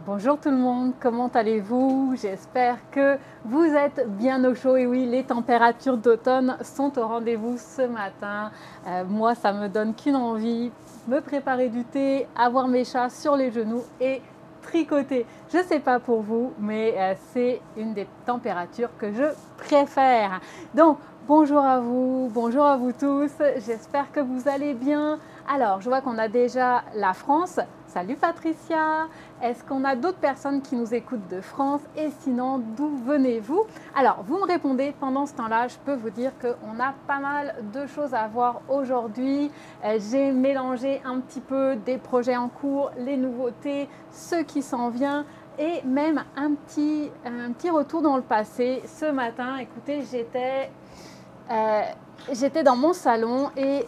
Bonjour tout le monde, comment allez-vous? J'espère que vous êtes bien au chaud. Et oui, les températures d'automne sont au rendez-vous ce matin. Moi, ça me donne qu'une envie, me préparer du thé, avoir mes chats sur les genoux et tricoter. Je ne sais pas pour vous, mais c'est une des températures que je préfère. Donc, bonjour à vous tous. J'espère que vous allez bien. Alors, je vois qu'on a déjà la France. Salut Patricia. Est-ce qu'on a d'autres personnes qui nous écoutent de France? Et sinon, d'où venez-vous? Alors, vous me répondez pendant ce temps-là. Je peux vous dire qu'on a pas mal de choses à voir aujourd'hui. J'ai mélangé un petit peu des projets en cours, les nouveautés, ce qui s'en vient et même un petit retour dans le passé. Ce matin, écoutez, j'étais dans mon salon et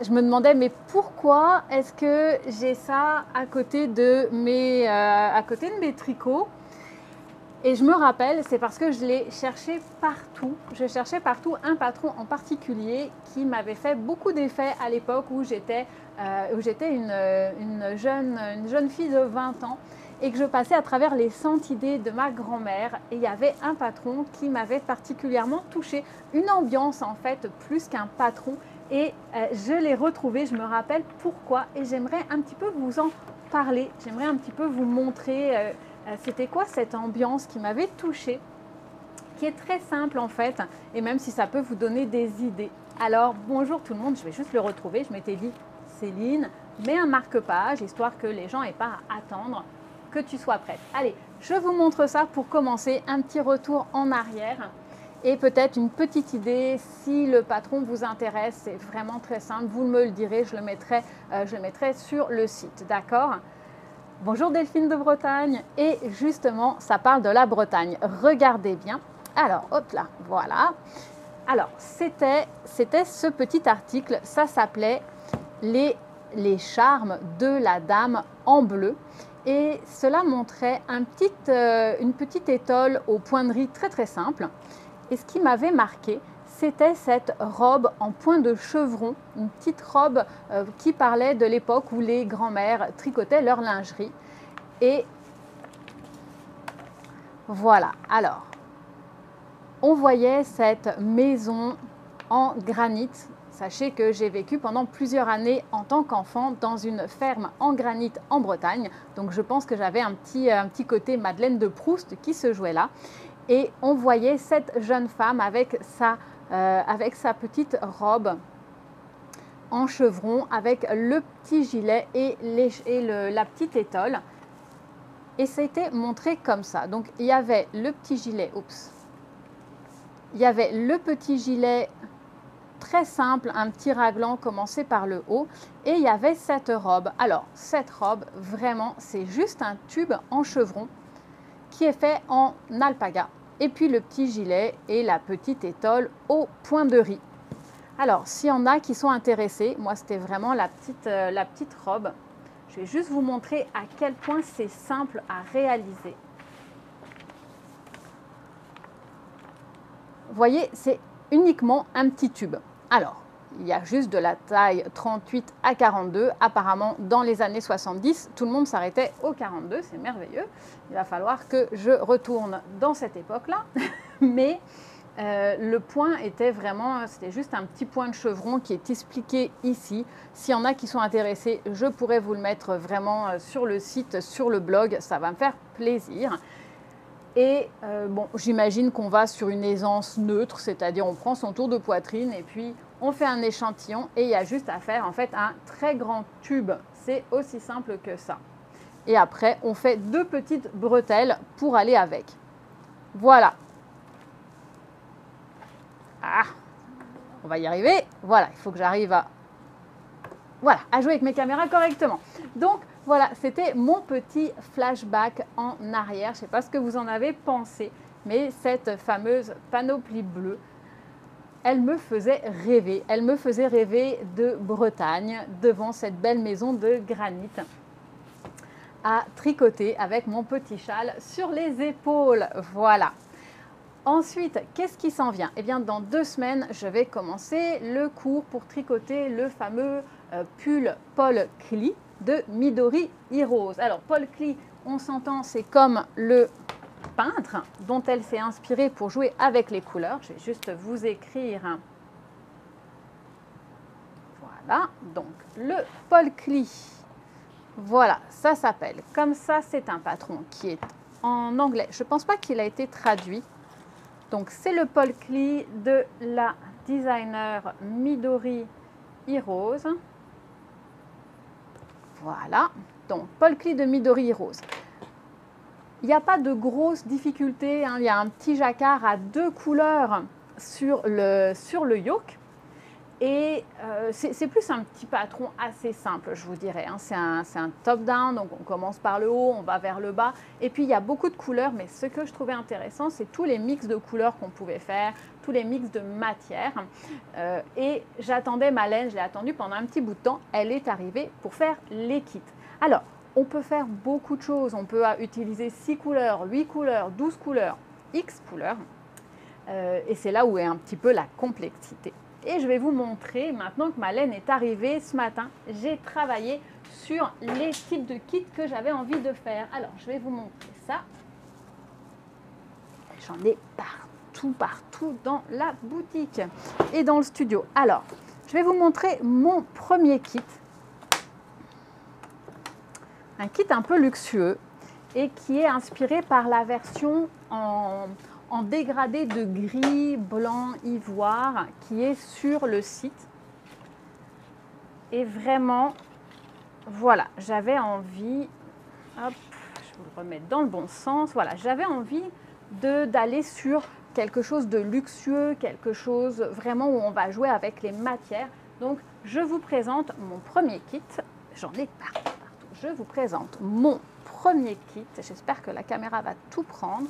je me demandais, mais pourquoi est-ce que j'ai ça à côté de mes tricots? Et je me rappelle, c'est parce que je l'ai cherché partout. Je cherchais partout un patron en particulier qui m'avait fait beaucoup d'effets à l'époque où j'étais une jeune fille de 20 ans et que je passais à travers les 100 idées de ma grand-mère. Et il y avait un patron qui m'avait particulièrement touchée. Une ambiance en fait, plus qu'un patron. Et je l'ai retrouvé, je me rappelle pourquoi. Et j'aimerais un petit peu vous en parler. J'aimerais un petit peu vous montrer c'était quoi cette ambiance qui m'avait touchée, qui est très simple en fait, et même si ça peut vous donner des idées. Alors bonjour tout le monde, je vais juste le retrouver. Je m'étais dit, Céline, mets un marque-page, histoire que les gens n'aient pas à attendre que tu sois prête. Allez, je vous montre ça pour commencer, un petit retour en arrière. Et peut-être une petite idée, si le patron vous intéresse, c'est vraiment très simple, vous me le direz, je le mettrai sur le site, d'accord? Bonjour Delphine de Bretagne, et justement, ça parle de la Bretagne. Regardez bien. Alors, hop là, voilà. Alors, c'était ce petit article, ça s'appelait les charmes de la dame en bleu. Et cela montrait une petite étole au point de riz très très simple. Et ce qui m'avait marqué, c'était cette robe en point de chevron, une petite robe qui parlait de l'époque où les grands-mères tricotaient leur lingerie. Et voilà, alors, on voyait cette maison en granit. Sachez que j'ai vécu pendant plusieurs années en tant qu'enfant dans une ferme en granit en Bretagne. Donc je pense que j'avais un petit côté Madeleine de Proust qui se jouait là. Et on voyait cette jeune femme avec sa petite robe en chevron, avec le petit gilet et la petite étole. Et ça a été montré comme ça. Donc il y avait le petit gilet, il y avait le petit gilet très simple, un petit raglan commencé par le haut, et il y avait cette robe. Alors cette robe, vraiment, c'est juste un tube en chevron qui est fait en alpaga. Et puis le petit gilet et la petite étole au point de riz. Alors, s'il y en a qui sont intéressés, moi c'était vraiment la petite robe. Je vais juste vous montrer à quel point c'est simple à réaliser. Vous voyez, c'est uniquement un petit tube. Alors, il y a juste de la taille 38 à 42. Apparemment, dans les années 70, tout le monde s'arrêtait au 42. C'est merveilleux. Il va falloir que je retourne dans cette époque-là. Mais le point c'était juste un petit point de chevron qui est expliqué ici. S'il y en a qui sont intéressés, je pourrais vous le mettre vraiment sur le site, sur le blog. Ça va me faire plaisir. Et bon, j'imagine qu'on va sur une aisance neutre, c'est-à-dire on prend son tour de poitrine et puis on fait un échantillon et il y a juste à faire en fait un très grand tube. C'est aussi simple que ça. Et après, on fait 2 petites bretelles pour aller avec. Voilà. Ah, on va y arriver. Voilà, il faut que j'arrive à jouer avec mes caméras correctement. Donc, voilà, c'était mon petit flashback en arrière. Je ne sais pas ce que vous en avez pensé, mais cette fameuse panoplie bleue, elle me faisait rêver. Elle me faisait rêver de Bretagne, devant cette belle maison de granit, à tricoter avec mon petit châle sur les épaules. Voilà. Ensuite, qu'est-ce qui s'en vient? Eh bien, dans 2 semaines, je vais commencer le cours pour tricoter le fameux pull Paul Klee. de Midori Rose. Alors Paul Klee, on s'entend, c'est comme le peintre dont elle s'est inspirée pour jouer avec les couleurs. Je vais juste vous écrire. Voilà, donc le Paul Klee. Voilà, ça s'appelle comme ça. C'est un patron qui est en anglais. Je ne pense pas qu'il a été traduit. Donc c'est le Paul Klee de la designer Midori Rose. Voilà, donc Paul Klee de Midori Rose. Il n'y a pas de grosses difficultés, hein. Il y a un petit jacquard à 2 couleurs sur le yoke. Et c'est plus un petit patron assez simple, je vous dirais, hein. C'est un top-down, donc on commence par le haut, on va vers le bas. Et puis il y a beaucoup de couleurs, mais ce que je trouvais intéressant, c'est tous les mix de couleurs qu'on pouvait faire, tous les mix de matières. Et j'attendais ma laine, je l'ai attendue pendant un petit bout de temps. Elle est arrivée pour faire les kits. Alors, on peut faire beaucoup de choses. On peut utiliser 6 couleurs, 8 couleurs, 12 couleurs, X couleurs. Et c'est là où est un petit peu la complexité. Et je vais vous montrer, maintenant que ma laine est arrivée ce matin, j'ai travaillé sur les types de kits que j'avais envie de faire. Alors, je vais vous montrer ça. J'en ai partout dans la boutique et dans le studio. Alors, je vais vous montrer mon premier kit. Un kit un peu luxueux et qui est inspiré par la version en dégradé de gris, blanc, ivoire qui est sur le site. Et vraiment, voilà, j'avais envie, hop, je vous le remets dans le bon sens, voilà, j'avais envie d'aller sur quelque chose de luxueux, quelque chose vraiment où on va jouer avec les matières. Donc, je vous présente mon premier kit, j'en ai partout. Je vous présente mon premier kit, j'espère que la caméra va tout prendre.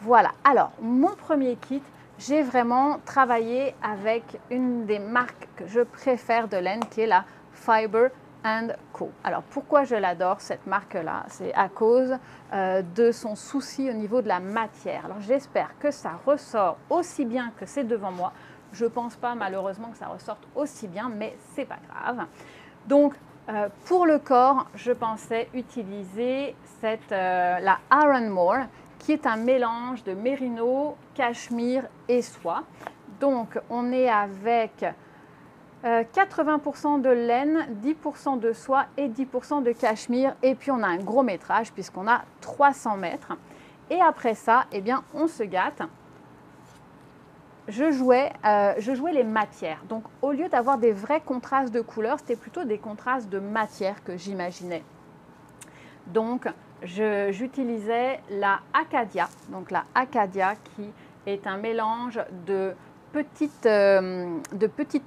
Voilà, alors mon premier kit, j'ai vraiment travaillé avec une des marques que je préfère de laine qui est la Fiber & Co. Alors pourquoi je l'adore cette marque-là? C'est à cause de son souci au niveau de la matière. Alors j'espère que ça ressort aussi bien que c'est devant moi. Je ne pense pas malheureusement que ça ressorte aussi bien, mais c'est pas grave. Donc pour le corps, je pensais utiliser la Aran Moore, qui est un mélange de mérino, cachemire et soie. Donc, on est avec 80% de laine, 10% de soie et 10% de cachemire. Et puis, on a un gros métrage puisqu'on a 300 mètres. Et après ça, eh bien, on se gâte. Je jouais les matières. Donc, au lieu d'avoir des vrais contrastes de couleurs, c'était plutôt des contrastes de matière que j'imaginais. Donc, j'utilisais la Acadia. Donc, la Acadia qui est un mélange de petites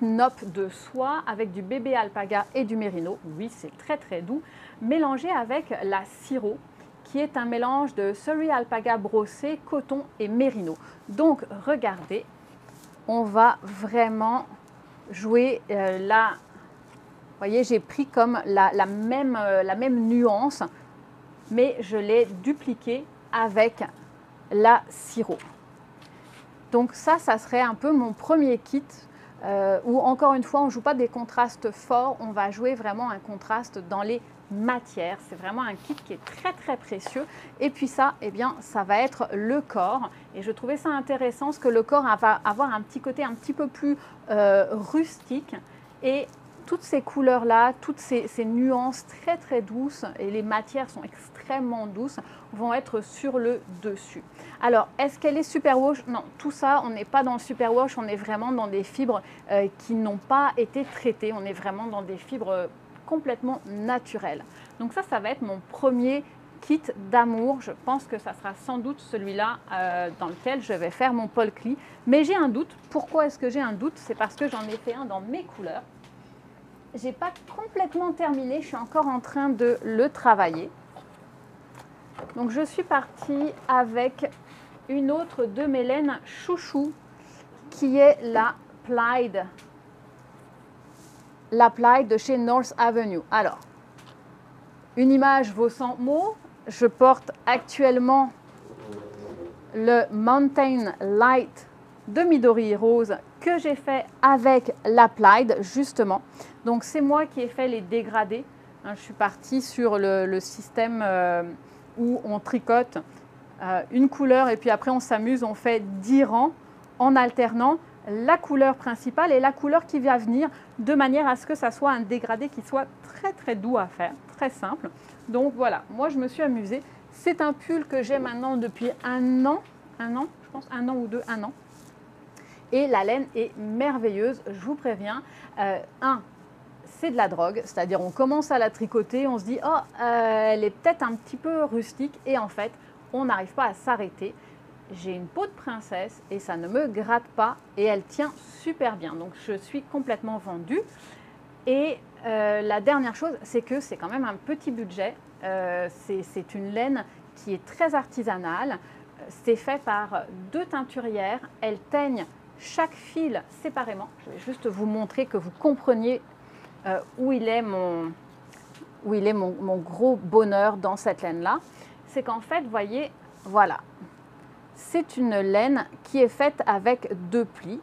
noppes de soie avec du bébé alpaga et du mérino. Oui, c'est très, très doux. Mélangé avec la Siro, qui est un mélange de Surrey alpaga brossé, coton et mérino. Donc, regardez. On va vraiment jouer là. Vous voyez, j'ai pris comme la même nuance, mais je l'ai dupliqué avec la Siro. Donc ça serait un peu mon premier kit où encore une fois, on ne joue pas des contrastes forts, on va jouer vraiment un contraste dans les matière. C'est vraiment un kit qui est très très précieux. Et puis ça, eh bien, ça va être le corps. Et je trouvais ça intéressant parce que le corps va avoir un petit côté un petit peu plus rustique. Et toutes ces couleurs-là, toutes ces nuances très très douces, et les matières sont extrêmement douces, vont être sur le dessus. Alors, est-ce qu'elle est superwash? Non, tout ça, on n'est pas dans le superwash, on est vraiment dans des fibres qui n'ont pas été traitées. On est vraiment dans des fibres complètement naturelles. Donc ça va être mon premier kit d'amour. Je pense que ça sera sans doute celui-là dans lequel je vais faire mon Paul Klee. Mais j'ai un doute. Pourquoi est-ce que j'ai un doute? C'est parce que j'en ai fait un dans mes couleurs. Je n'ai pas complètement terminé, je suis encore en train de le travailler. Donc je suis partie avec une autre de mes laines chouchou qui est la Plaid. La Plaid de chez North Avenue. Alors, une image vaut 100 mots. Je porte actuellement le Mountain Light de Midori Rose que j'ai fait avec l'Applied justement. Donc c'est moi qui ai fait les dégradés. Je suis partie sur le système où on tricote une couleur et puis après on s'amuse, on fait 10 rangs en alternant la couleur principale et la couleur qui va venir, de manière à ce que ça soit un dégradé qui soit très très doux à faire, très simple. Donc voilà, moi je me suis amusée. C'est un pull que j'ai maintenant depuis un an, je pense un an ou deux, un an. Et la laine est merveilleuse, je vous préviens. C'est de la drogue, c'est-à-dire on commence à la tricoter, on se dit « Oh, elle est peut-être un petit peu rustique » et en fait, on n'arrive pas à s'arrêter. J'ai une peau de princesse et ça ne me gratte pas et elle tient super bien. Donc je suis complètement vendue. Et la dernière chose, c'est que c'est quand même un petit budget. C'est une laine qui est très artisanale. C'est fait par 2 teinturières. Elles teignent chaque fil séparément. Je vais juste vous montrer que vous compreniez où il est mon gros bonheur dans cette laine-là. C'est qu'en fait, vous voyez, voilà. C'est une laine qui est faite avec 2 plis.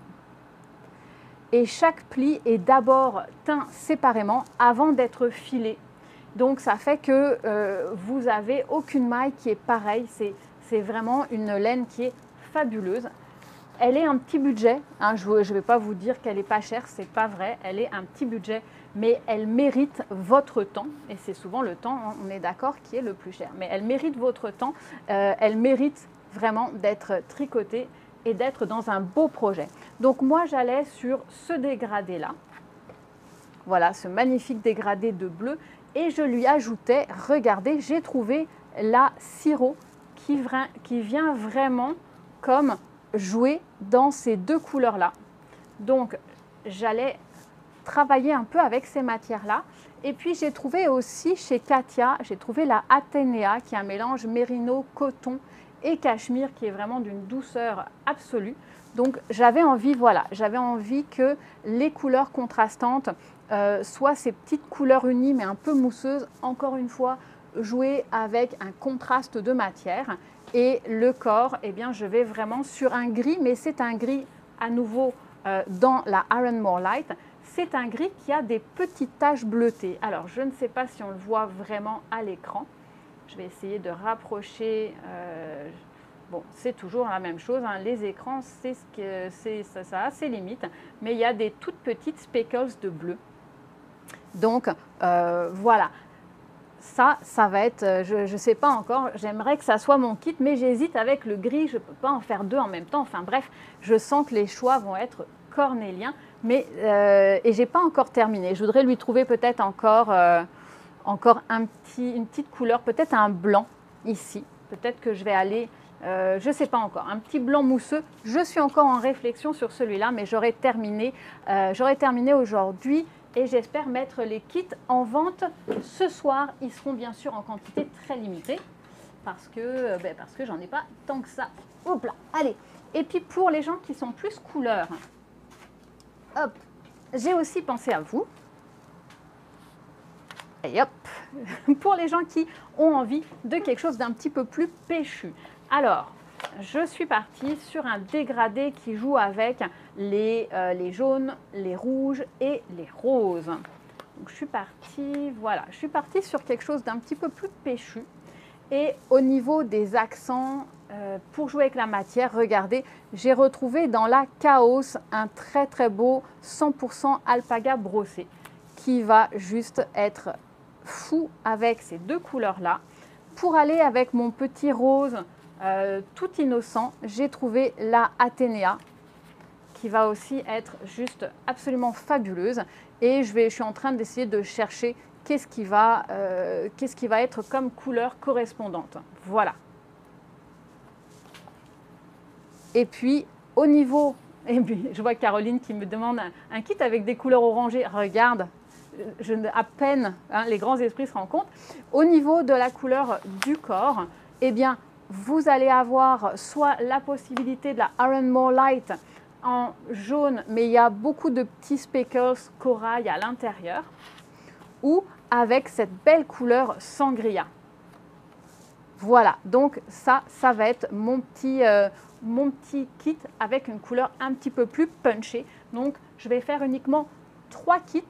Et chaque pli est d'abord teint séparément avant d'être filé. Donc ça fait que vous n'avez aucune maille qui est pareille. C'est vraiment une laine qui est fabuleuse. Elle est un petit budget. Je ne vais pas vous dire qu'elle n'est pas chère, ce n'est pas vrai. Elle est un petit budget, mais elle mérite votre temps. Et c'est souvent le temps, on est d'accord, qui est le plus cher. Mais elle mérite votre temps. Elle mérite vraiment d'être tricotée et d'être dans un beau projet. Donc moi, j'allais sur ce dégradé-là. Voilà, ce magnifique dégradé de bleu. Et je lui ajoutais, regardez, j'ai trouvé la sirop qui vient vraiment comme jouer dans ces 2 couleurs-là. Donc, j'allais travailler un peu avec ces matières-là. Et puis, j'ai trouvé aussi chez Katia, j'ai trouvé la Athénéa, qui est un mélange mérino, coton et cachemire, qui est vraiment d'une douceur absolue. Donc, j'avais envie, voilà, j'avais envie que les couleurs contrastantes soient ces petites couleurs unies, mais un peu mousseuses, encore une fois, jouer avec un contraste de matière. Et le corps, eh bien, je vais vraiment sur un gris, mais c'est un gris à nouveau dans la Iron More Light. C'est un gris qui a des petites taches bleutées. Alors, je ne sais pas si on le voit vraiment à l'écran. Je vais essayer de rapprocher. Bon, c'est toujours la même chose. Les écrans, ça a ses limites, mais il y a des toutes petites speckles de bleu. Donc, voilà. Ça va être, je ne sais pas encore, j'aimerais que ça soit mon kit, mais j'hésite avec le gris, je ne peux pas en faire 2 en même temps. Enfin bref, je sens que les choix vont être cornéliens, mais et je n'ai pas encore terminé. Je voudrais lui trouver peut-être encore une petite couleur, peut-être un blanc ici. Peut-être que je vais aller, je ne sais pas encore, un petit blanc mousseux. Je suis encore en réflexion sur celui-là, mais j'aurai terminé aujourd'hui. Et j'espère mettre les kits en vente ce soir. Ils seront bien sûr en quantité très limitée parce que j'en ai pas tant que ça. Hop là, allez. Et puis pour les gens qui sont plus couleurs, hop, j'ai aussi pensé à vous. Et hop, pour les gens qui ont envie de quelque chose d'un petit peu plus péchu. Alors, je suis partie sur un dégradé qui joue avec les jaunes, les rouges et les roses. Donc, je suis partie sur quelque chose d'un petit peu plus péchu. Et au niveau des accents, pour jouer avec la matière, regardez, j'ai retrouvé dans la Chaos un très très beau 100% alpaga brossé qui va juste être fou avec ces 2 couleurs-là. Pour aller avec mon petit rose tout innocent, j'ai trouvé la Athénéa qui va aussi être juste absolument fabuleuse. Et je suis en train d'essayer de chercher qu'est-ce qui va être comme couleur correspondante. Voilà. Et puis, au niveau... Et puis, je vois Caroline qui me demande un kit avec des couleurs orangées. Regarde, à peine les grands esprits se rencontrent. Au niveau de la couleur du corps, eh bien, vous allez avoir soit la possibilité de la Iron More Light en jaune, mais il y a beaucoup de petits speckles corail à l'intérieur, ou avec cette belle couleur sangria. Voilà, donc ça va être mon petit kit avec une couleur un petit peu plus punchée. Donc, je vais faire uniquement 3 kits.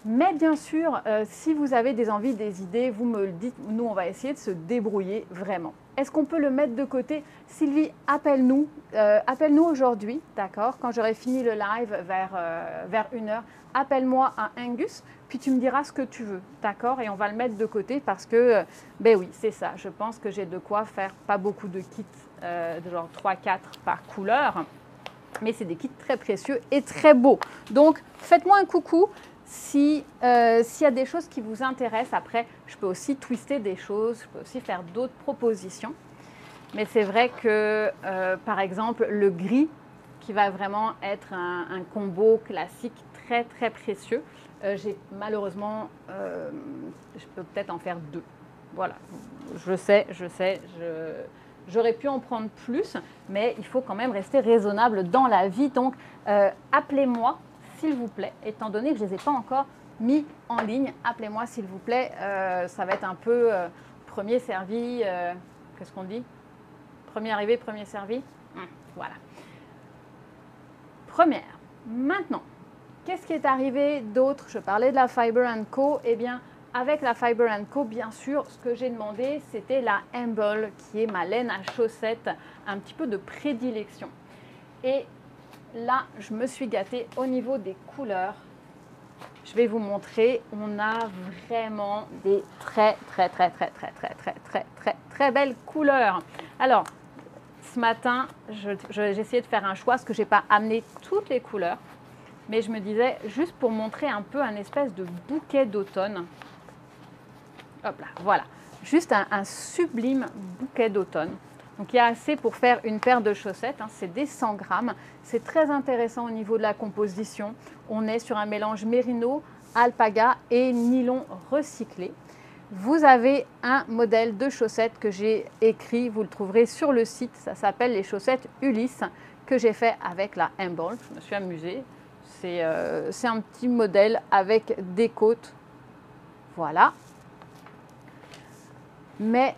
Mais bien sûr, si vous avez des envies, des idées, vous me le dites. Nous, on va essayer de se débrouiller vraiment. Est-ce qu'on peut le mettre de côté? Sylvie, appelle-nous. Appelle-nous aujourd'hui, d'accord? Quand j'aurai fini le live vers 1h, appelle-moi à Angus, puis tu me diras ce que tu veux, d'accord? Et on va le mettre de côté parce que, ben oui, c'est ça. Je pense que j'ai de quoi faire pas beaucoup de kits, de genre 3-4 par couleur. Mais c'est des kits très précieux et très beaux. Donc, faites-moi un coucou. S'il y a des choses qui vous intéressent, après, je peux aussi twister des choses, je peux aussi faire d'autres propositions. Mais c'est vrai que, par exemple, le gris, qui va vraiment être un combo classique très, très précieux, malheureusement, je peux peut-être en faire 2. Voilà, je sais, j'aurais pu en prendre plus, mais il faut quand même rester raisonnable dans la vie. Donc, appelez-moi, s'il vous plaît, étant donné que je ne les ai pas encore mis en ligne, appelez-moi s'il vous plaît. Ça va être un peu premier servi, qu'est-ce qu'on dit? Premier arrivé, premier servi. Voilà. Première. Maintenant, qu'est-ce qui est arrivé d'autre? Je parlais de la Fiber & Co. Eh bien, avec la Fiber & Co, bien sûr, ce que j'ai demandé, c'était la Amble, qui est ma laine à chaussettes, un petit peu de prédilection. Et là, je me suis gâtée au niveau des couleurs. Je vais vous montrer. On a vraiment des très belles couleurs. Alors, ce matin, j'ai essayé de faire un choix parce que je n'ai pas amené toutes les couleurs. Mais je me disais, juste pour montrer un peu un espèce de bouquet d'automne. Hop là, voilà. Juste un sublime bouquet d'automne. Donc, il y a assez pour faire une paire de chaussettes. Hein, c'est des 100 grammes. C'est très intéressant au niveau de la composition. On est sur un mélange mérino, alpaga et nylon recyclé. Vous avez un modèle de chaussettes que j'ai écrit. Vous le trouverez sur le site. Ça s'appelle les chaussettes Ulysse que j'ai fait avec la Amble. Je me suis amusée. C'est un petit modèle avec des côtes. Voilà. Mais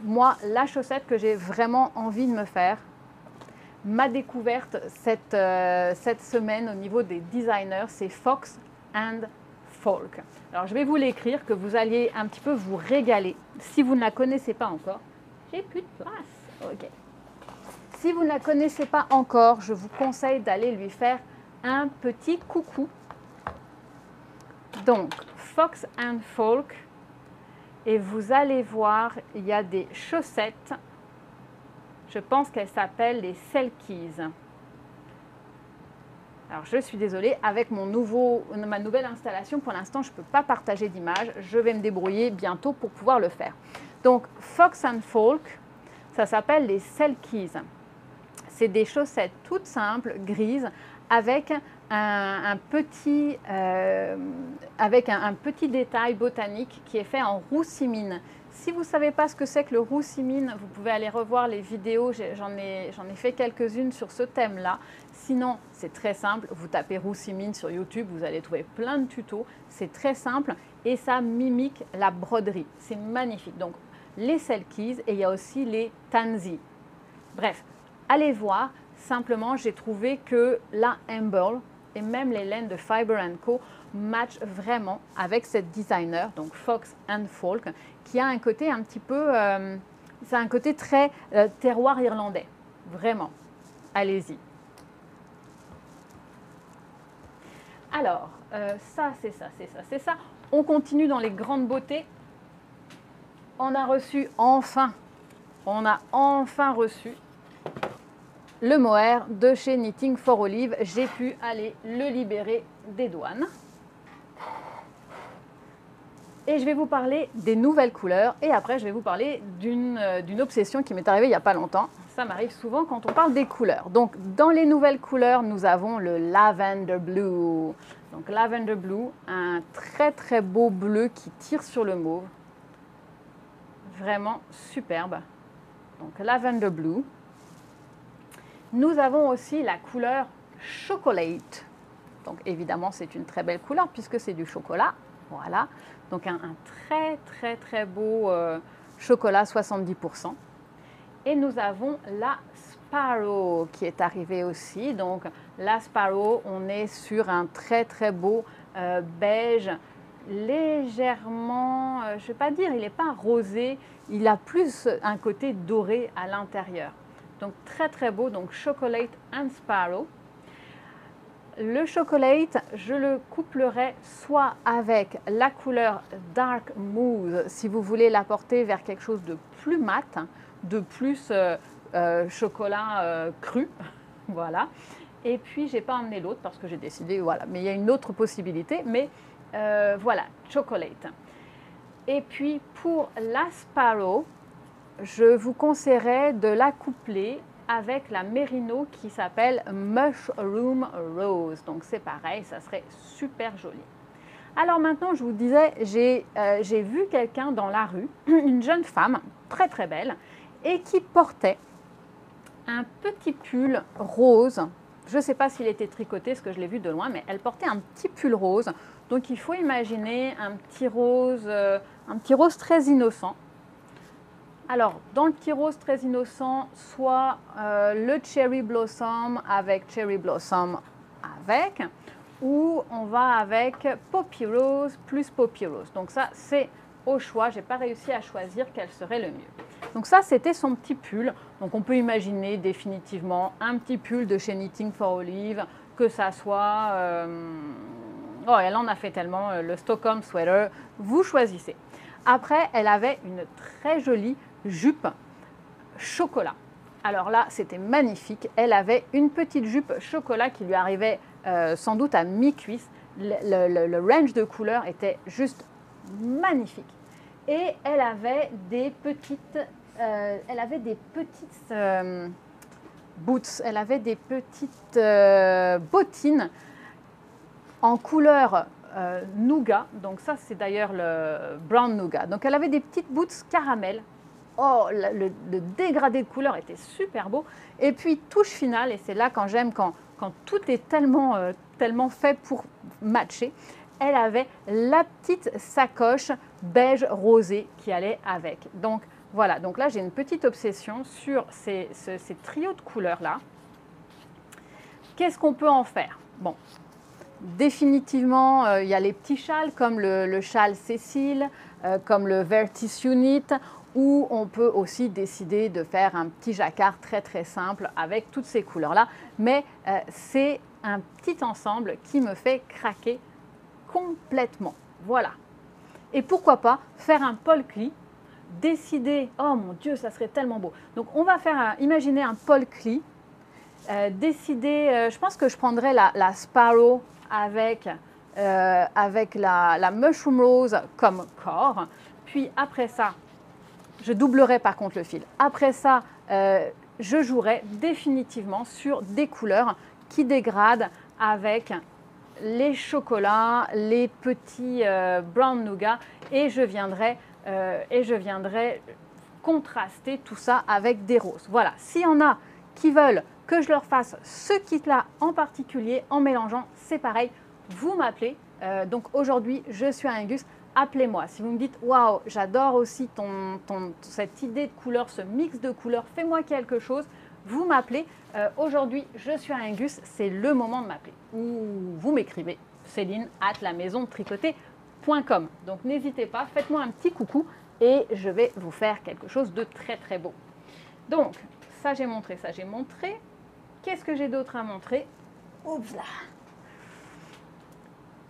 moi, la chaussette que j'ai vraiment envie de me faire, ma découverte cette semaine au niveau des designers, c'est Fox & Folk. Alors, je vais vous l'écrire, que vous alliez un petit peu vous régaler. Si vous ne la connaissez pas encore, j'ai plus de place. Ok. Si vous ne la connaissez pas encore, je vous conseille d'aller lui faire un petit coucou. Donc, Fox & Folk. Et vous allez voir, il y a des chaussettes. Je pense qu'elles s'appellent les Selkies. Alors, je suis désolée, avec ma nouvelle installation, pour l'instant, je ne peux pas partager d'image. Je vais me débrouiller bientôt pour pouvoir le faire. Donc, Fox & Folk, ça s'appelle les Selkies. C'est des chaussettes toutes simples, grises, avec un petit détail botanique qui est fait en roussimine. Si vous ne savez pas ce que c'est que le roussimine, vous pouvez aller revoir les vidéos, j'en ai fait quelques-unes sur ce thème-là. Sinon, c'est très simple, vous tapez roussimine sur YouTube, vous allez trouver plein de tutos. C'est très simple et ça mimique la broderie. C'est magnifique. Donc, les Selkies et il y a aussi les Tansy. Bref, allez voir. Simplement, j'ai trouvé que la Amble et même les laines de Fiber & Co matchent vraiment avec cette designer, donc Fox & Folk, qui a un côté un petit peu, c'est un côté très terroir irlandais, vraiment. Allez-y. Alors, ça, c'est ça, c'est ça, c'est ça. On continue dans les grandes beautés. On a enfin reçu le mohair de chez Knitting for Olive. J'ai pu aller le libérer des douanes. Et je vais vous parler des nouvelles couleurs. Et après, je vais vous parler d'une obsession qui m'est arrivée il n'y a pas longtemps. Ça m'arrive souvent quand on parle des couleurs. Donc, dans les nouvelles couleurs, nous avons le Lavender Blue. Donc, Lavender Blue, un très beau bleu qui tire sur le mauve. Vraiment superbe. Donc, Lavender Blue. Nous avons aussi la couleur Chocolate. Donc évidemment, c'est une très belle couleur puisque c'est du chocolat. Voilà, donc un très très très beau chocolat 70%. Et nous avons la Sparrow qui est arrivée aussi. Donc la Sparrow, on est sur un très très beau beige, légèrement, je ne vais pas dire, il n'est pas rosé, il a plus un côté doré à l'intérieur. Donc très très beau, donc Chocolate and Sparrow. Le chocolate, je le couplerai soit avec la couleur Dark Mousse, si vous voulez l'apporter vers quelque chose de plus mat, de plus chocolat cru, voilà. Et puis, je n'ai pas emmené l'autre parce que j'ai décidé, voilà. Mais il y a une autre possibilité, mais voilà, chocolate. Et puis, pour la Sparrow, je vous conseillerais de la coupler avec la Merino qui s'appelle Mushroom Rose. Donc c'est pareil, ça serait super joli. Alors maintenant, je vous disais, j'ai vu quelqu'un dans la rue, une jeune femme très très belle, et qui portait un petit pull rose. Je ne sais pas s'il était tricoté, parce que je l'ai vu de loin, mais elle portait un petit pull rose. Donc il faut imaginer un petit rose très innocent. Alors, dans le petit rose très innocent, soit le Cherry Blossom avec Cherry Blossom avec, ou on va avec Poppy Rose plus Poppy Rose. Donc ça, c'est au choix. Je n'ai pas réussi à choisir quel serait le mieux. Donc ça, c'était son petit pull. Donc on peut imaginer définitivement un petit pull de chez Knitting for Olive, que ça soit... oh, elle en a fait tellement, le Stockholm Sweater. Vous choisissez. Après, elle avait une très jolie jupe chocolat. Alors là, c'était magnifique. Elle avait une petite jupe chocolat qui lui arrivait sans doute à mi-cuisse. Le range de couleurs était juste magnifique. Et elle avait des petites, boots, elle avait des petites bottines en couleur nougat. Donc ça, c'est d'ailleurs le brown nougat. Donc elle avait des petites boots caramel. Oh, le dégradé de couleur était super beau. Et puis, touche finale, et c'est là quand j'aime, quand tout est tellement fait pour matcher, elle avait la petite sacoche beige rosé qui allait avec. Donc, voilà. Donc là, j'ai une petite obsession sur ces trios de couleurs-là. Qu'est-ce qu'on peut en faire? Bon, définitivement, il y a les petits châles, comme le châle Cécile, comme le Vertis Unit, ou on peut aussi décider de faire un petit jacquard très très simple avec toutes ces couleurs-là. Mais c'est un petit ensemble qui me fait craquer complètement. Voilà. Et pourquoi pas faire un polka, décider, oh mon Dieu, ça serait tellement beau. Donc on va faire, imaginer un polka, décider, je pense que je prendrais la Sparrow avec la Mushroom Rose comme corps. Puis après ça, je doublerai par contre le fil. Après ça, je jouerai définitivement sur des couleurs qui dégradent avec les chocolats, les petits brown nougat et je viendrai contraster tout ça avec des roses. Voilà, s'il y en a qui veulent que je leur fasse ce kit-là en particulier en mélangeant, c'est pareil, vous m'appelez. Donc aujourd'hui, je suis à Angus. Appelez-moi. Si vous me dites « Waouh, j'adore aussi cette idée de couleur, ce mix de couleurs, fais-moi quelque chose », vous m'appelez. Aujourd'hui, je suis à Angus, c'est le moment de m'appeler. Ou vous m'écrivez Céline@lamaisondetricotée.com. Donc n'hésitez pas, faites-moi un petit coucou et je vais vous faire quelque chose de très très beau. Donc, ça j'ai montré, ça j'ai montré. Qu'est-ce que j'ai d'autre à montrer? Oups là.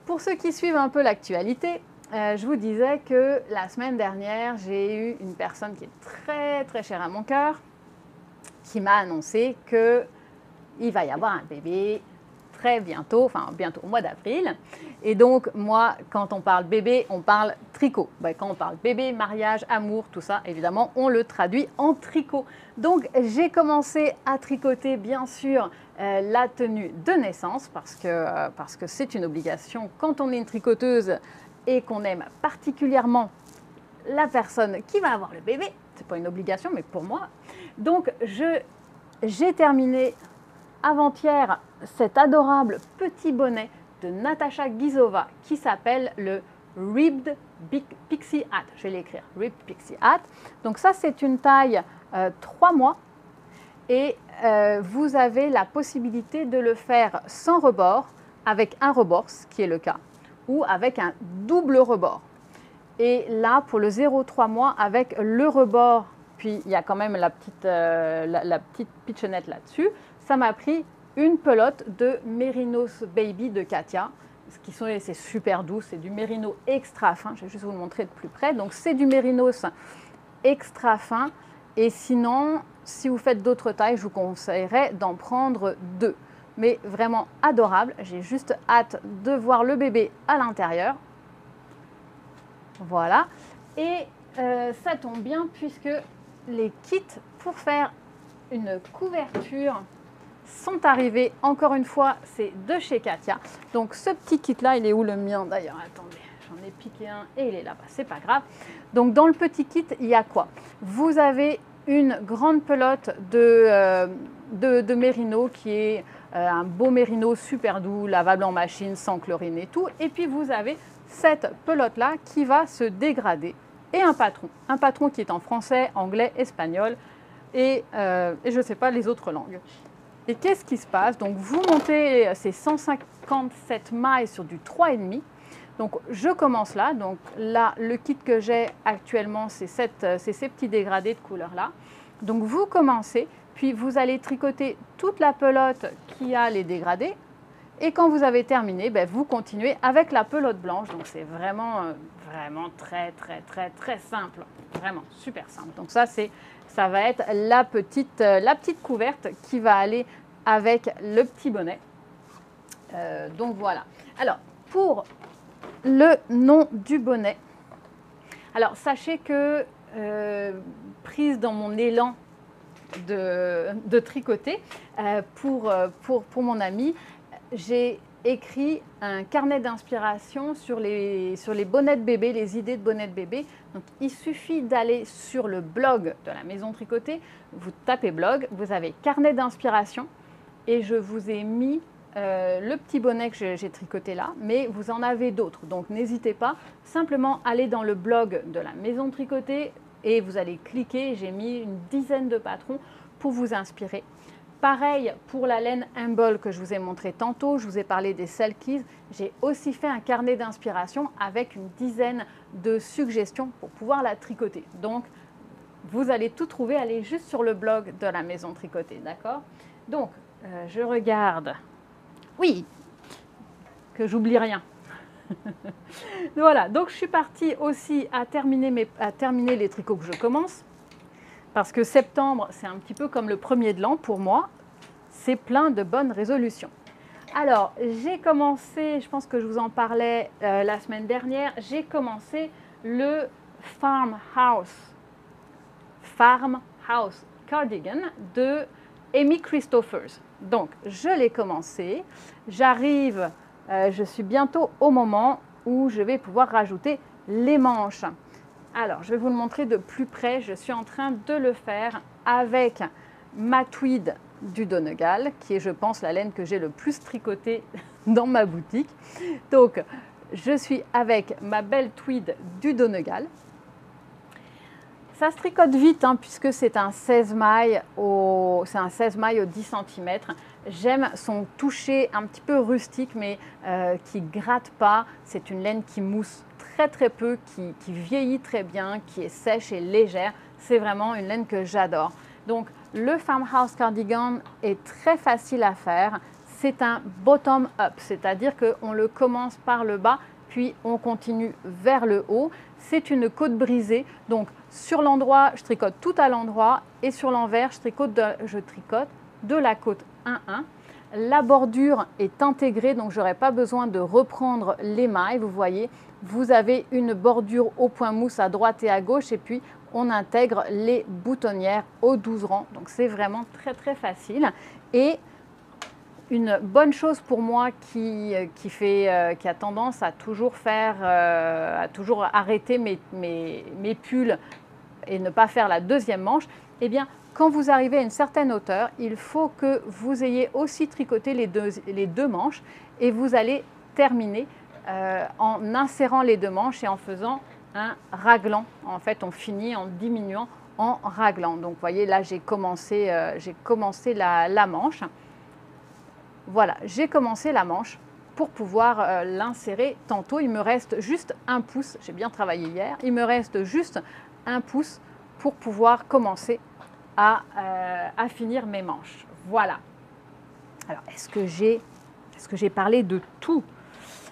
Pour ceux qui suivent un peu l'actualité, je vous disais que la semaine dernière, j'ai eu une personne qui est très très chère à mon cœur, qui m'a annoncé qu'il va y avoir un bébé très bientôt, enfin bientôt au mois d'avril. Et donc moi, quand on parle bébé, on parle tricot. Ben, quand on parle bébé, mariage, amour, tout ça, évidemment, on le traduit en tricot. Donc j'ai commencé à tricoter, bien sûr, la tenue de naissance, parce que c'est une obligation quand on est une tricoteuse et qu'on aime particulièrement la personne qui va avoir le bébé. C'est pas une obligation, mais pour moi. Donc, j'ai terminé avant-hier cet adorable petit bonnet de Natasha Gizova qui s'appelle le Ribbed Pixie Hat. Je vais l'écrire, Ribbed Pixie Hat. Donc ça, c'est une taille 3 mois et vous avez la possibilité de le faire sans rebord, avec un rebord, ce qui est le cas, ou avec un double rebord. Et là, pour le 0,3 mois, avec le rebord, puis il y a quand même la petite pitchonnette là-dessus, ça m'a pris une pelote de Mérinos Baby de Katia. C'est super doux, c'est du mérino extra fin. Je vais juste vous le montrer de plus près. Donc c'est du mérinos extra fin. Et sinon, si vous faites d'autres tailles, je vous conseillerais d'en prendre 2. Mais vraiment adorable. J'ai juste hâte de voir le bébé à l'intérieur. Voilà. Et ça tombe bien puisque les kits pour faire une couverture sont arrivés, encore une fois, c'est de chez Katia. Donc ce petit kit-là, il est où le mien d'ailleurs? Attendez, j'en ai piqué un et il est là-bas, c'est pas grave. Donc dans le petit kit, il y a quoi? Vous avez une grande pelote de mérino qui est un beau mérino super doux, lavable en machine, sans chlorine et tout. Et puis vous avez cette pelote-là qui va se dégrader et un patron qui est en français, anglais, espagnol et je ne sais pas les autres langues. Et qu'est-ce qui se passe? Donc vous montez ces 157 mailles sur du 3,5. Donc je commence là. Donc là, le kit que j'ai actuellement, c'est ces petits dégradés de couleur là. Donc vous commencez, puis vous allez tricoter toute la pelote qui a les dégradés. Et quand vous avez terminé, ben, vous continuez avec la pelote blanche. Donc c'est vraiment très simple. Vraiment super simple. Donc ça va être la petite couverte qui va aller avec le petit bonnet. Donc voilà. Alors, pour le nom du bonnet, alors sachez que prise dans mon élan de tricoter pour mon ami, j'ai écrit un carnet d'inspiration sur les bonnets de bébé, les idées de bonnets de bébé. Donc, il suffit d'aller sur le blog de la Maison Tricotée, vous tapez blog, vous avez carnet d'inspiration et je vous ai mis le petit bonnet que j'ai tricoté là, mais vous en avez d'autres. Donc, n'hésitez pas, simplement aller dans le blog de la Maison Tricotée et vous allez cliquer. J'ai mis une dizaine de patrons pour vous inspirer. Pareil pour la laine Humble que je vous ai montré tantôt, je vous ai parlé des Selkies. J'ai aussi fait un carnet d'inspiration avec une dizaine de suggestions pour pouvoir la tricoter. Donc, vous allez tout trouver, allez juste sur le blog de la Maison Tricotée, d'accord? Donc, je regarde. Oui, que j'oublie rien. Voilà, donc je suis partie aussi à terminer les tricots que je commence. Parce que septembre, c'est un petit peu comme le premier de l'an pour moi. C'est plein de bonnes résolutions. Alors, j'ai commencé, je pense que je vous en parlais la semaine dernière, j'ai commencé le Farmhouse Cardigan de Amy Christophers. Donc, je l'ai commencé. J'arrive, je suis bientôt au moment où je vais pouvoir rajouter les manches. Alors, je vais vous le montrer de plus près. Je suis en train de le faire avec ma tweed du Donegal, qui est, je pense, la laine que j'ai le plus tricotée dans ma boutique. Donc, je suis avec ma belle tweed du Donegal. Ça se tricote vite, hein, puisque c'est un 16 mailles au 10 cm. J'aime son toucher un petit peu rustique, mais qui ne gratte pas. C'est une laine qui mousse très peu, qui vieillit très bien, qui est sèche et légère. C'est vraiment une laine que j'adore. Donc, le Farmhouse Cardigan est très facile à faire. C'est un bottom-up, c'est-à-dire qu'on le commence par le bas, puis on continue vers le haut. C'est une côte brisée, donc sur l'endroit, je tricote tout à l'endroit et sur l'envers, je tricote de la côte 1-1. La bordure est intégrée, donc je n'aurai pas besoin de reprendre les mailles. Vous voyez, vous avez une bordure au point mousse à droite et à gauche et puis on intègre les boutonnières aux 12 rangs. Donc c'est vraiment très facile. Et une bonne chose pour moi qui a tendance à toujours arrêter mes pulls et ne pas faire la deuxième manche, eh bien, quand vous arrivez à une certaine hauteur, il faut que vous ayez aussi tricoté les deux manches et vous allez terminer en insérant les deux manches et en faisant un raglan. En fait, on finit en diminuant, en raglan. Donc, vous voyez, là, j'ai commencé la manche. Voilà, j'ai commencé la manche pour pouvoir l'insérer tantôt. Il me reste juste un pouce. J'ai bien travaillé hier. Il me reste juste un pouce pour pouvoir commencer à finir mes manches. Voilà. Alors, est-ce que j'ai parlé de tout?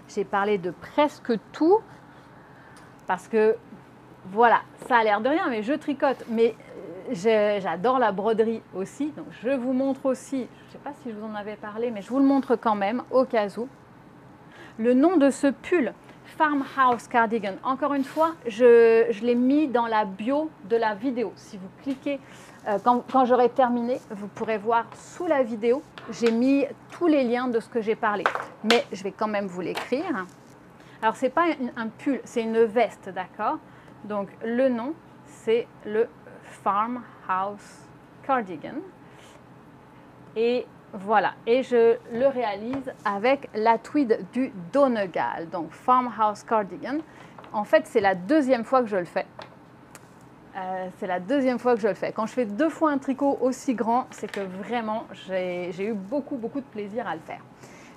J'ai parlé de presque tout parce que, voilà, ça a l'air de rien, mais je tricote. Mais j'adore la broderie aussi. Donc, je vous montre aussi, je ne sais pas si je vous en avais parlé, mais je vous le montre quand même au cas où. Le nom de ce pull, Farmhouse Cardigan. Encore une fois, je l'ai mis dans la bio de la vidéo. Si vous cliquez, quand j'aurai terminé, vous pourrez voir sous la vidéo, j'ai mis tous les liens de ce que j'ai parlé. Mais je vais quand même vous l'écrire. Alors, ce n'est pas un pull, c'est une veste, d'accord? Donc, le nom, c'est le Farmhouse Cardigan. Et voilà, et je le réalise avec la tweed du Donegal, donc Farmhouse Cardigan. En fait, c'est la deuxième fois que je le fais. Quand je fais 2 fois un tricot aussi grand, c'est que vraiment, j'ai eu beaucoup de plaisir à le faire.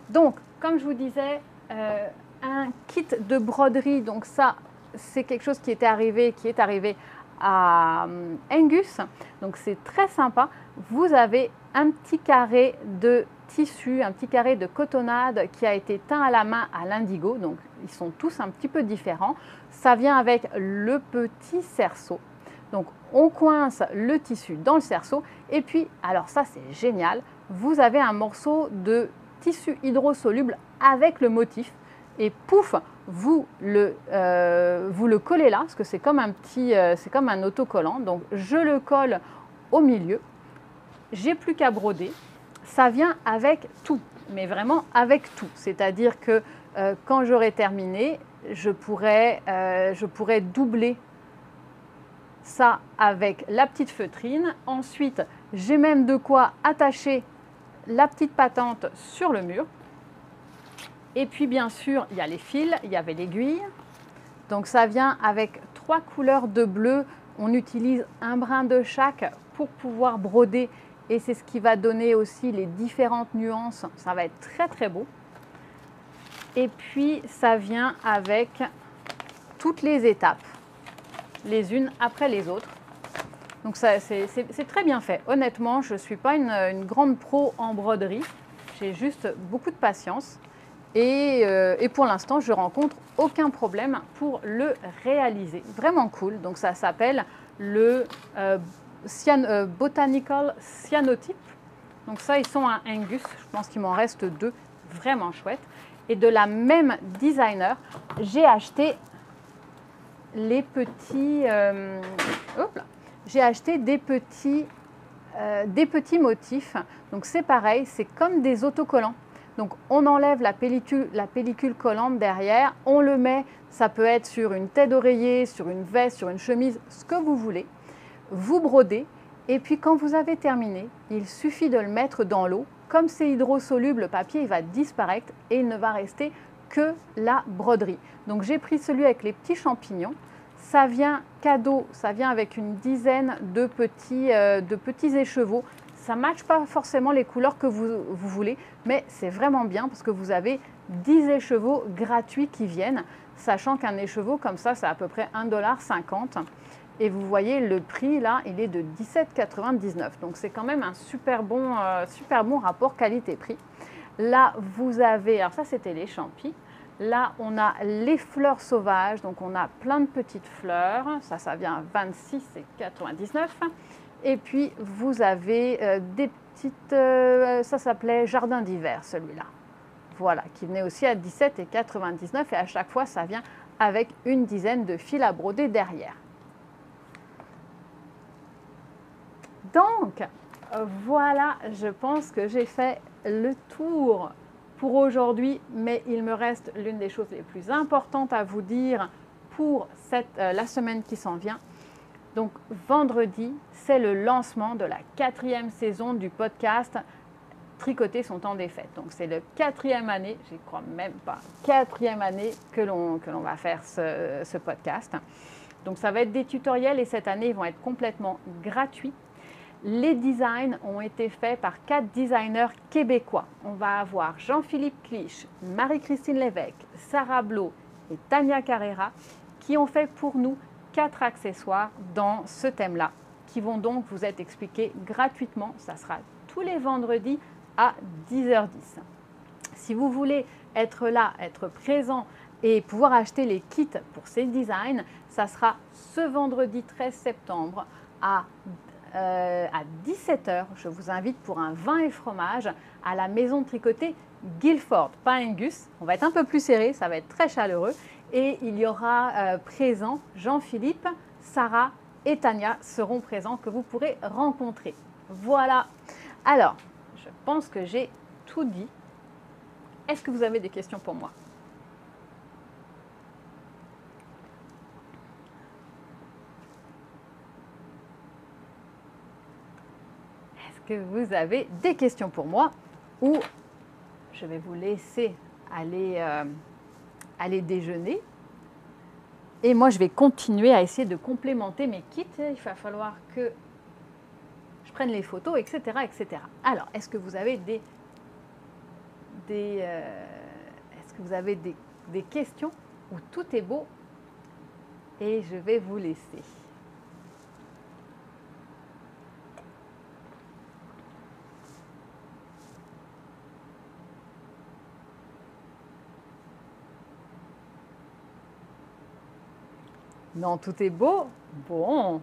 Donc, comme je vous disais, un kit de broderie, donc ça, c'est quelque chose qui est arrivé à Angus. Donc, c'est très sympa. Vous avez un petit carré de tissu, un petit carré de cotonnade qui a été teint à la main à l'indigo. Donc, ils sont tous un petit peu différents. Ça vient avec le petit cerceau. Donc, on coince le tissu dans le cerceau. Et puis, alors ça, c'est génial. Vous avez un morceau de tissu hydrosoluble avec le motif. Et pouf, vous le collez là, parce que c'est comme un autocollant. Donc, je le colle au milieu. J'ai plus qu'à broder. Ça vient avec tout, mais vraiment avec tout. C'est-à-dire que quand j'aurai terminé, je pourrais doubler ça avec la petite feutrine. Ensuite, j'ai même de quoi attacher la petite patente sur le mur. Et puis, bien sûr, il y a les fils, il y avait l'aiguille. Donc, ça vient avec 3 couleurs de bleu. On utilise un brin de chaque pour pouvoir broder. Et c'est ce qui va donner aussi les différentes nuances. Ça va être très, très beau. Et puis, ça vient avec toutes les étapes, les unes après les autres. Donc, c'est très bien fait. Honnêtement, je ne suis pas une grande pro en broderie. J'ai juste beaucoup de patience. Et pour l'instant, je rencontre aucun problème pour le réaliser. Vraiment cool. Donc, ça s'appelle le Botanical Cyanotype. Donc ça, ils sont à Angus. Je pense qu'il m'en reste 2. Vraiment chouette. Et de la même designer, j'ai acheté les petits... j'ai acheté des petits motifs. Donc c'est pareil, c'est comme des autocollants. Donc on enlève la pellicule collante derrière, on le met, ça peut être sur une tête d'oreiller, sur une veste, sur une chemise, ce que vous voulez. Vous brodez et puis quand vous avez terminé, il suffit de le mettre dans l'eau. Comme c'est hydrosoluble, le papier il va disparaître et il ne va rester que la broderie. Donc j'ai pris celui avec les petits champignons. Ça vient cadeau, ça vient avec une dizaine de petits écheveaux. Ça ne matche pas forcément les couleurs que vous voulez, mais c'est vraiment bien parce que vous avez 10 écheveaux gratuits qui viennent, sachant qu'un écheveau comme ça, c'est à peu près 1,50 $. Et vous voyez, le prix, là, il est de 17,99 $. Donc, c'est quand même un super bon rapport qualité-prix. Là, vous avez, alors ça, c'était les champis. Là, on a les fleurs sauvages. Donc, on a plein de petites fleurs. Ça vient à 26,99 $. Et puis, vous avez des petites, ça s'appelait Jardin d'hiver, celui-là. Voilà, qui venait aussi à 17,99 $. Et à chaque fois, ça vient avec une dizaine de fils à broder derrière. Donc, voilà, je pense que j'ai fait le tour pour aujourd'hui, mais il me reste l'une des choses les plus importantes à vous dire pour la semaine qui s'en vient. Donc, vendredi, c'est le lancement de la 4e saison du podcast tricoter son temps des fêtes. Donc c'est le 4e année, j'y crois même pas, 4e année que l'on va faire ce podcast. Donc ça va être des tutoriels et cette année ils vont être complètement gratuits. Les designs ont été faits par 4 designers québécois. On va avoir Jean-Philippe Clich, Marie-Christine Lévesque, Sarah Blot et Tania Carrera qui ont fait pour nous 4 accessoires dans ce thème-là qui vont donc vous être expliqués gratuitement. Ça sera tous les vendredis à 10h10. Si vous voulez être là, être présent et pouvoir acheter les kits pour ces designs, ça sera ce vendredi 13 septembre à 17h. Je vous invite pour un vin et fromage à la maison de tricoter Guilford, pas Angus. On va être un peu plus serré, ça va être très chaleureux. Et il y aura présent Jean-Philippe, Sarah et Tania seront présents que vous pourrez rencontrer. Voilà. Alors, je pense que j'ai tout dit. Est-ce que vous avez des questions pour moi? Est-ce que vous avez des questions pour moi? Ou je vais vous laisser aller déjeuner. Et moi, je vais continuer à essayer de complémenter mes kits. Il va falloir que je prenne les photos, etc. etc. Alors, est-ce que vous avez des questions où tout est beau? Et je vais vous laisser. Non, tout est beau? Bon.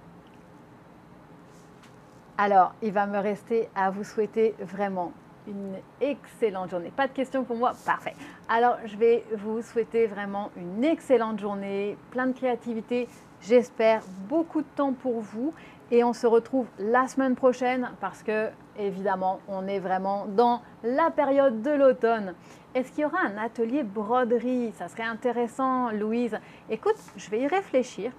Alors, il va me rester à vous souhaiter vraiment une excellente journée. Pas de questions pour moi? Parfait. Alors, je vais vous souhaiter vraiment une excellente journée, plein de créativité, j'espère, beaucoup de temps pour vous. Et on se retrouve la semaine prochaine parce que, évidemment, on est vraiment dans la période de l'automne. Est-ce qu'il y aura un atelier broderie? Ça serait intéressant, Louise. Écoute, je vais y réfléchir.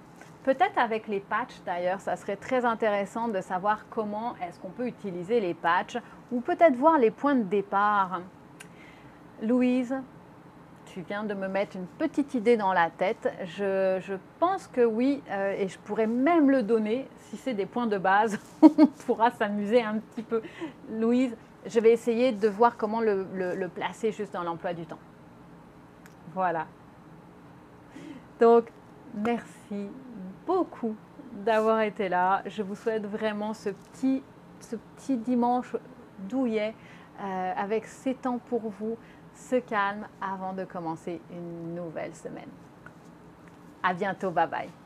Peut-être avec les patchs d'ailleurs, ça serait très intéressant de savoir comment est-ce qu'on peut utiliser les patchs ou peut-être voir les points de départ. Louise, tu viens de me mettre une petite idée dans la tête. Je pense que oui, et je pourrais même le donner. Si c'est des points de base, on pourra s'amuser un petit peu. Louise, je vais essayer de voir comment le placer juste dans l'emploi du temps. Voilà. Donc, merci beaucoup d'avoir été là. Je vous souhaite vraiment ce petit dimanche douillet avec ces temps pour vous, ce calme avant de commencer une nouvelle semaine. À bientôt, bye bye.